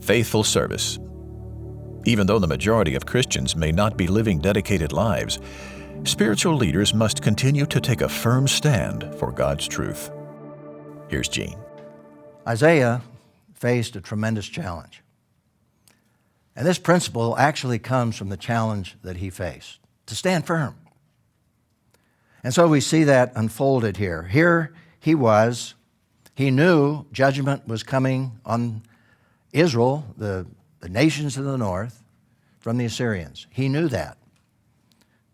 Faithful service. Even though the majority of Christians may not be living dedicated lives, spiritual leaders must continue to take a firm stand for God's truth. Here's Gene. Isaiah faced a tremendous challenge. And this principle actually comes from the challenge that he faced, to stand firm. And so we see that unfolded here. Here he was. He knew judgment was coming on Israel, the nations of the north, from the Assyrians. He knew that.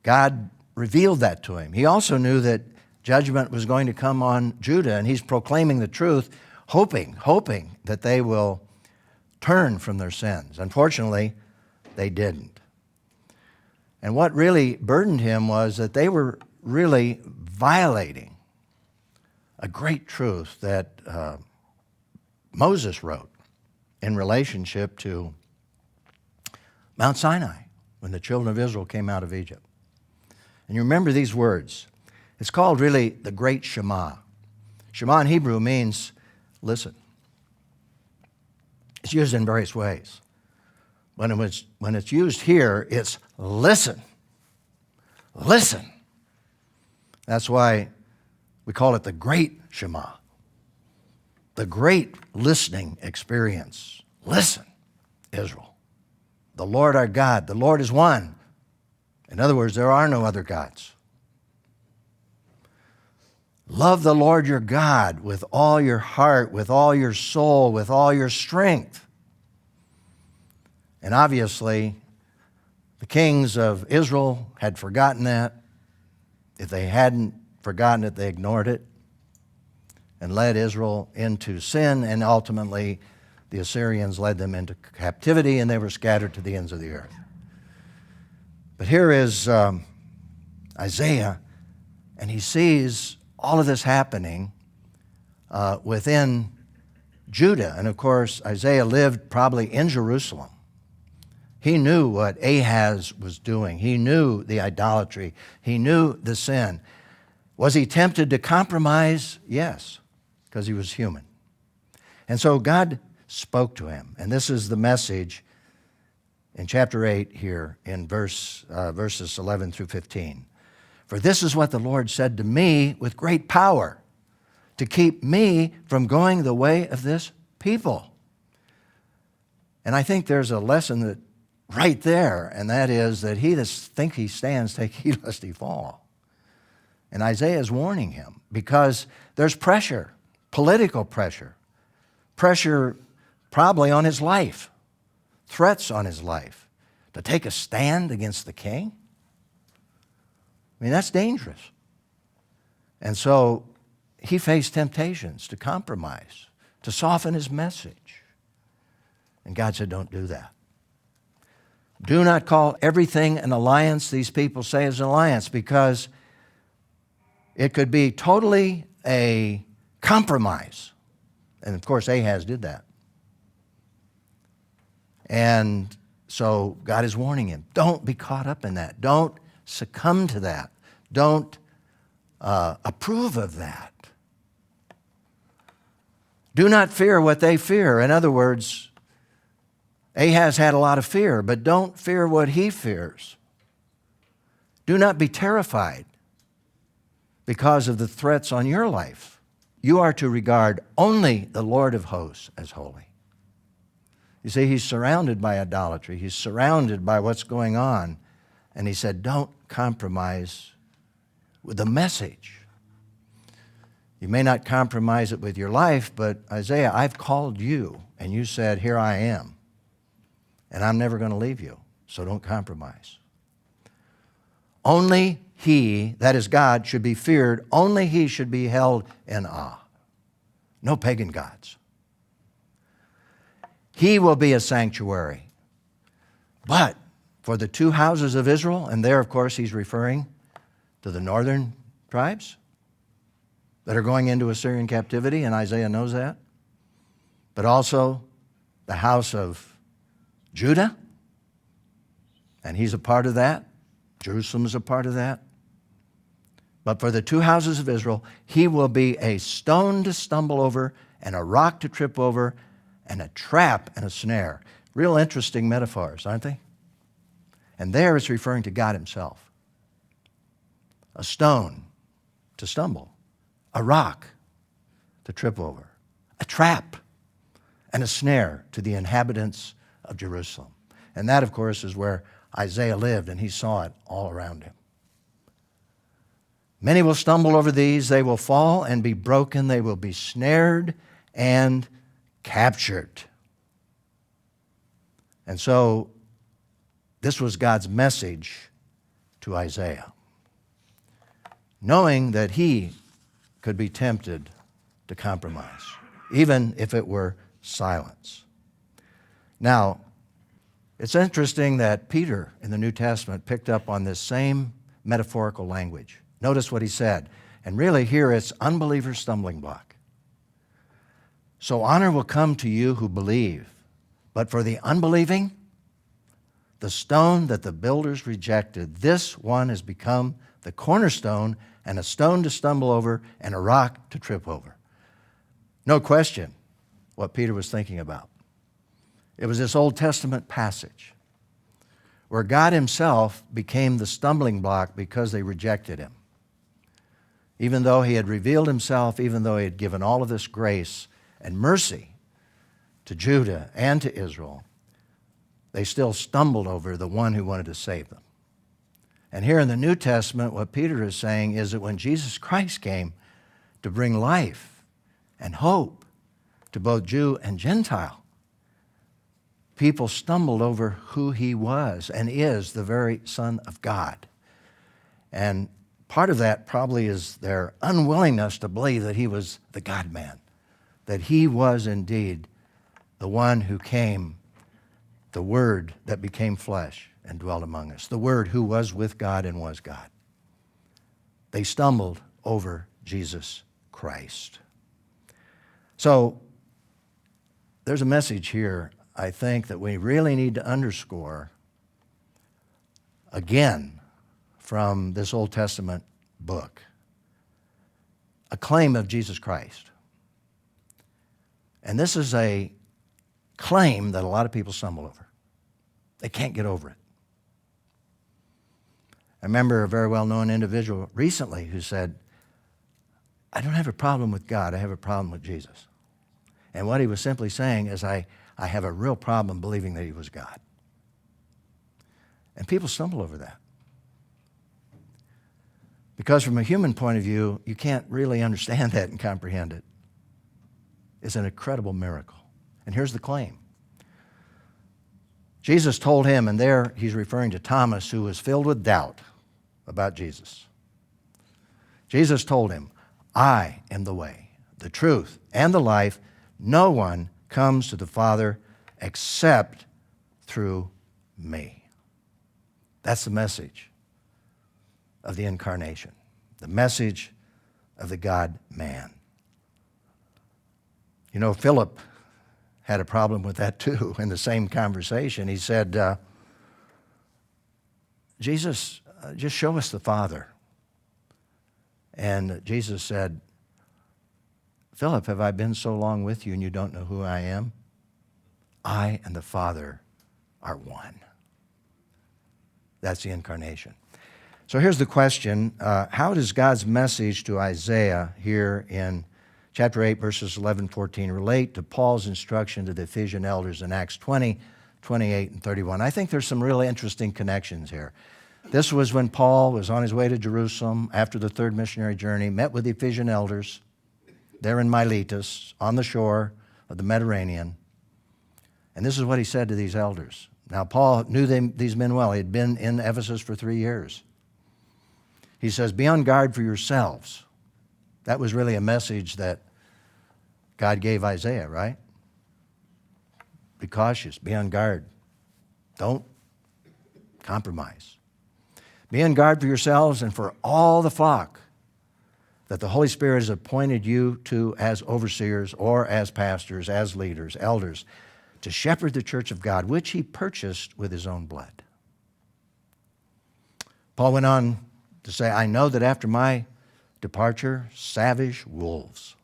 God revealed that to him. He also knew that judgment was going to come on Judah, and he's proclaiming the truth, hoping that they will turn from their sins. Unfortunately, they didn't. And what really burdened him was that they were really violating a great truth that Moses wrote in relationship to Mount Sinai when the children of Israel came out of Egypt. And you remember these words. It's called really the Great Shema. Shema in Hebrew means listen. It's used in various ways. When it's used here, it's listen. Listen. That's why we call it the Great Shema. The great listening experience. Listen, Israel. The Lord our God, the Lord is one. In other words, there are no other gods. Love the Lord your God with all your heart, with all your soul, with all your strength. And obviously, the kings of Israel had forgotten that. If they hadn't forgotten it, they ignored it and led Israel into sin, and ultimately the Assyrians led them into captivity, and they were scattered to the ends of the earth. But here is Isaiah, and he sees all of this happening within Judah. And of course, Isaiah lived probably in Jerusalem. He knew what Ahaz was doing. He knew the idolatry. He knew the sin. Was he tempted to compromise? Yes, because he was human. And so God spoke to him. And this is the message in chapter 8 here in verses 11 through 15. For this is what the Lord said to me with great power, to keep me from going the way of this people. And I think there's a lesson that right there, and that is that he that think he stands, take heed lest he fall. And Isaiah is warning him because there's pressure, political pressure probably on his life, threats on his life, to take a stand against the king. I mean, that's dangerous. And so he faced temptations to compromise, to soften his message. And God said, don't do that. Do not call everything an alliance these people say is an alliance, because it could be totally a compromise. And of course, Ahaz did that. And so God is warning him, don't be caught up in that. Don't succumb to that. Don't approve of that. Do not fear what they fear. In other words, Ahaz had a lot of fear, but don't fear what he fears. Do not be terrified because of the threats on your life. You are to regard only the Lord of hosts as holy. You see, he's surrounded by idolatry. He's surrounded by what's going on. And he said, don't compromise with the message. You may not compromise it with your life, but Isaiah, I've called you, and you said, here I am. And I'm never going to leave you, so don't compromise. Only he, that is God, should be feared. Only he should be held in awe. No pagan gods. He will be a sanctuary. But for the two houses of Israel, and there, of course, he's referring to the northern tribes that are going into Assyrian captivity, and Isaiah knows that. But also the house of Judah, and he's a part of that. Jerusalem is a part of that. But for the two houses of Israel, he will be a stone to stumble over and a rock to trip over and a trap and a snare. Real interesting metaphors, aren't they? And there it's referring to God himself. A stone to stumble, a rock to trip over, a trap and a snare to the inhabitants of Jerusalem. And that, of course, is where Isaiah lived, and he saw it all around him. Many will stumble over these. They will fall and be broken. They will be snared and captured. And so this was God's message to Isaiah, knowing that he could be tempted to compromise, even if it were silence. Now, it's interesting that Peter in the New Testament picked up on this same metaphorical language. Notice what he said. And really here it's unbeliever's stumbling block. So honor will come to you who believe, but for the unbelieving, the stone that the builders rejected, this one has become the cornerstone and a stone to stumble over and a rock to trip over. No question what Peter was thinking about. It was this Old Testament passage where God himself became the stumbling block because they rejected him. Even though he had revealed himself, even though he had given all of this grace and mercy to Judah and to Israel, they still stumbled over the one who wanted to save them. And here in the New Testament, what Peter is saying is that when Jesus Christ came to bring life and hope to both Jew and Gentile, people stumbled over who he was and is, the very Son of God. And part of that probably is their unwillingness to believe that he was the God-man, that he was indeed the one who came, the Word that became flesh and dwelt among us, the Word who was with God and was God. They stumbled over Jesus Christ. So there's a message here, I think, that we really need to underscore again from this Old Testament book. A claim of Jesus Christ. And this is a claim that a lot of people stumble over. They can't get over it. I remember a very well-known individual recently who said, I don't have a problem with God, I have a problem with Jesus. And what he was simply saying is, I have a real problem believing that he was God. And people stumble over that. Because from a human point of view, you can't really understand that and comprehend it. It's an incredible miracle. And here's the claim. Jesus told him, and there he's referring to Thomas, who was filled with doubt about Jesus. Jesus told him, I am the way, the truth, and the life. No one comes to the Father except through me. That's the message of the incarnation, the message of the God-man. You know, Philip had a problem with that too in the same conversation. He said, Jesus, just show us the Father. And Jesus said, Philip, have I been so long with you and you don't know who I am? I and the Father are one. That's the incarnation. So here's the question. How does God's message to Isaiah here in chapter 8, verses 11, 14, relate to Paul's instruction to the Ephesian elders in Acts 20, 28, and 31? I think there's some really interesting connections here. This was when Paul was on his way to Jerusalem after the third missionary journey, met with the Ephesian elders there in Miletus on the shore of the Mediterranean. And this is what he said to these elders. Now, Paul knew these men well. He had been in Ephesus for 3 years. He says, be on guard for yourselves. That was really a message that God gave Isaiah, right? Be cautious. Be on guard. Don't compromise. Be on guard for yourselves and for all the flock that the Holy Spirit has appointed you to as overseers or as pastors, as leaders, elders, to shepherd the church of God, which he purchased with his own blood. Paul went on to say, I know that after my departure, savage wolves.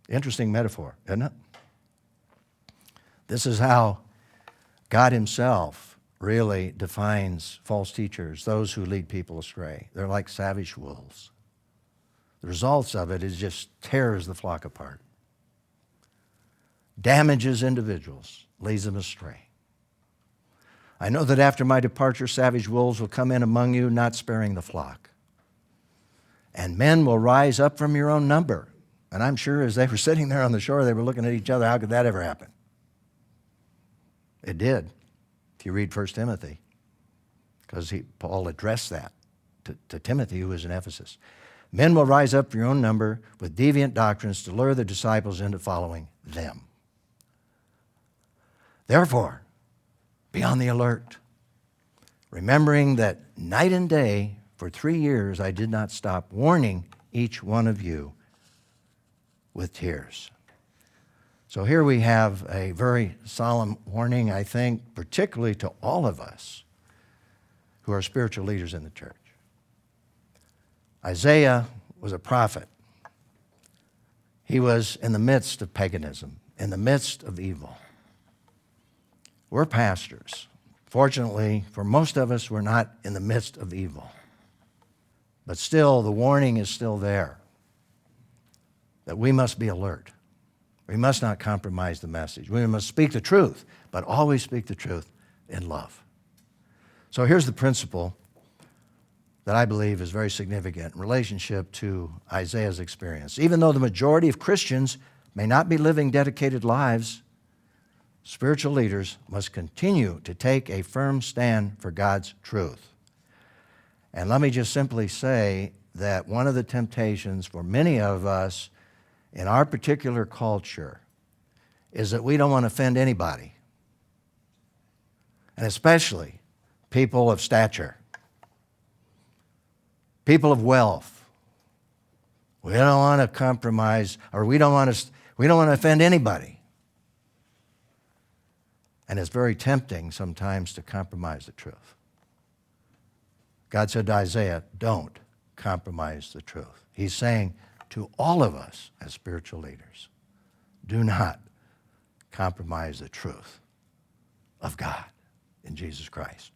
Interesting metaphor, isn't it? This is how God himself really defines false teachers, those who lead people astray. They're like savage wolves. The results of it is just tears the flock apart, damages individuals, leads them astray. I know that after my departure, savage wolves will come in among you, not sparing the flock. And men will rise up from your own number. And I'm sure as they were sitting there on the shore, they were looking at each other, how could that ever happen? It did, if you read 1 Timothy, because Paul addressed that to Timothy, who was in Ephesus. Men will rise up from your own number with deviant doctrines to lure the disciples into following them. Therefore, be on the alert, remembering that night and day for 3 years I did not stop warning each one of you with tears. So here we have a very solemn warning, I think, particularly to all of us who are spiritual leaders in the church. Isaiah was a prophet. He was in the midst of paganism, in the midst of evil. We're pastors. Fortunately, for most of us, we're not in the midst of evil. But still, the warning is still there that we must be alert. We must not compromise the message. We must speak the truth, but always speak the truth in love. So here's the principle that I believe is very significant in relationship to Isaiah's experience. Even though the majority of Christians may not be living dedicated lives, spiritual leaders must continue to take a firm stand for God's truth. And let me just simply say that one of the temptations for many of us in our particular culture is that we don't want to offend anybody, and especially people of stature, people of wealth. We don't want to compromise, or we don't want to offend anybody. And it's very tempting sometimes to compromise the truth. God said to Isaiah, don't compromise the truth. He's saying to all of us as spiritual leaders, do not compromise the truth of God in Jesus Christ.